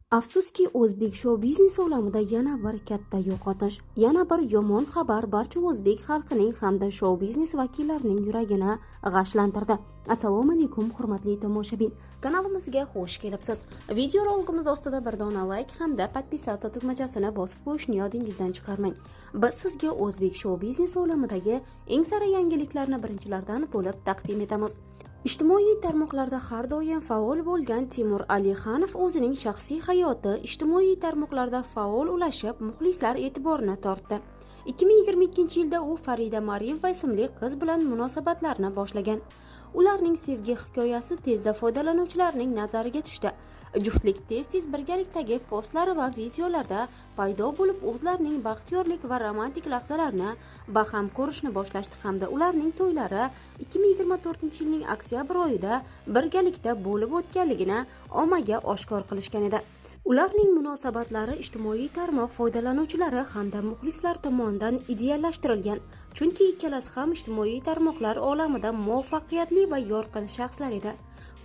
Afsuski, o'zbek shou-biznes olamida yana bir katta yo'qotish, yana bir yomon xabar barcha o'zbek xalqining hamda shou-biznes vakillarining yuragini g'ashlantirdi. Assalomu alaykum, hurmatli tomoshabin. Kanalimizga xush kelibsiz. Video roligimiz ostida bir dona like hamda podpisatsiya tugmachasini bosib qo'yishni yodingizdan chiqarmang. Biz sizga o'zbek shou-biznes olamidagi eng sara yangiliklarni birinchilardan bo'lib taqdim etamiz. Ijtimoiy tarmoqlarda har doim faol bo'lgan Timur Alixanov o'zining shaxsiy hayoti ijtimoiy tarmoqlarda faol ulashib, muxlislar e'tiborini tortdi. 2022-yilda u Farida Marieva ismli qiz bilan munosabatlarni boshlagan. Ularning sevgi hikoyasi tezda foydalanuvchilarning nazariga tushdi. Juftlik tez-tez birgalikdagi postlari va videolarda paydo bo'lib, o'zlarining baxtiyorlik va romantik lahzalarini baham ko'rishni boshlashdi hamda ularning to'ylari 2024-yilning oktyabr oyida birgalikda bo'lib o'tganligini ommaga oshkor qilishgan edi. Ularning munosabatlari ijtimoiy tarmoq foydalanuvchilari hamda muxlislar tomonidan ideallashtirilgan, chunki ikkalasi ham ijtimoiy tarmoqlar olamida muvaffaqiyatli va yorqin shaxslar edi.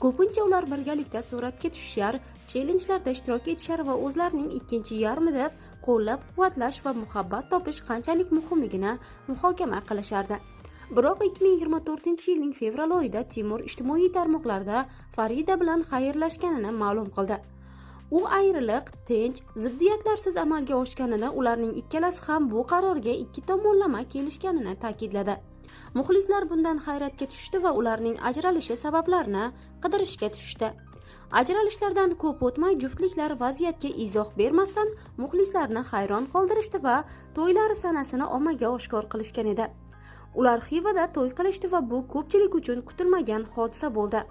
Ko'pincha ular birgalikda suratga tushishar, chellenjlarda ishtirok etishar va o'zlarining ikkinchi yarmida qo'llab-quvvatlash va muhabbat topish qanchalik muhimligini muhokama qilishardi. Biroq 2024-yilning fevral oyida Timur ijtimoiy tarmoqlarda Farida bilan xayrlashganini ma'lum qildi. U ayriliq tinch, ziddiyatlarsiz amalga oshganini, ularning ikkalasi ham bu qarorga ikki tomonlama kelishganini ta'kidladi. Muxlislar bundan hayratga tushdi va ularning ajralishi sabablarini qidirishga tushdi. Ajralishlardan ko'p o'tmay juftliklar vaziyatga izoh bermasdan muxlislarni hayron qoldirishdi va to'ylari sanasini ommaga oshkor qilishgan edi. Ular Xivada to'y qilishdi va bu ko'pchilik uchun kutilmagan hodisa bo'ldi.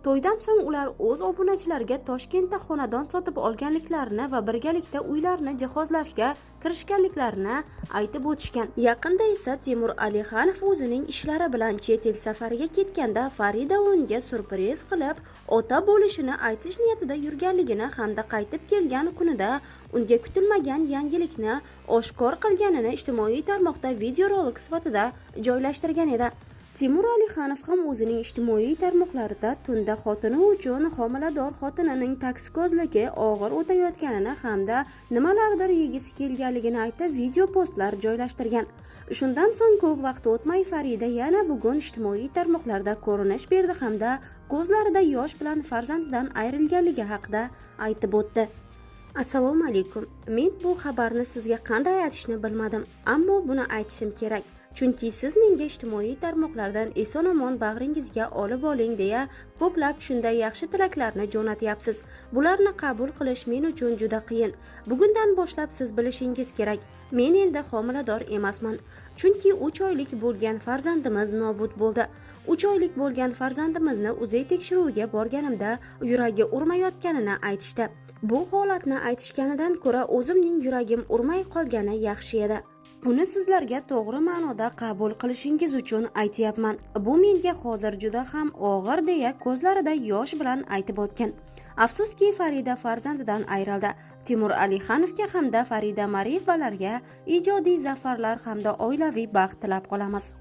To'ydan so'ng ular o'z obunachilariga Toshkentda xonadon sotib olganliklarini va birgalikda uylarni jihozlashga kirishganliklarini aytib o'tishgan. Yaqinda esa Timur Alixanov o'zining ishlari bilan chet el safariga ketganda Farida unga surpriz qilib, ota bo'lishini aytish niyatida yurganligini hamda qaytib kelgan kunida unga kutilmagan yangilikni oshkor qilganini ijtimoiy tarmoqda videorolik sifatida joylashtirgan edi. Timur Alixanov ham o'zining ijtimoiy tarmoqlarida tunda xotini uchun homilador xotinining toksikozligi og'ir o'tayotganini hamda nimalardir yegisi kelganligini aytib video postlar joylashtirgan. Shundan so'ng ko'p vaqt o'tmay Farida yana bugun ijtimoiy tarmoqlarda ko'rinish berdi hamda ko'zlarida yosh bilan farzandidan ayrilganligi haqida aytib o'tdi. Assalomu alaykum. Men bu xabarni sizga qanday aytishni bilmadim, ammo buni aytishim kerak. Chunki siz menga ijtimoiy tarmoqlardan eson-omon bag'ringizga olib oling deya ko'plab shunday yaxshi tilaklarni jo'natyapsiz. Bularni qabul qilish men uchun juda qiyin. Bugundan boshlab siz bilishingiz kerak, men endi homilador emasman. Chunki 3 oylik bo'lgan farzandimiz nobud bo'ldi. 3 oylik bo'lgan farzandimizni uzay tekshiruviga borganimda yuragi urmayotganini aytishdi. Bu holatni aytishganidan ko'ra o'zimning yuragim urmay qolgani yaxshi edi. Buni sizlarga to'g'ri ma'noda qabul qilishingiz uchun aytayapman. Bu menga hozir juda ham og'ir deya ko'zlarida yosh bilan aytib o'tgan. Afsuski, Farida farzandidan ayrildi. Timur Alixanovga hamda Farida Mariyevalarga ijodiy zafarlar hamda oilaviy baxt tilab qolamiz.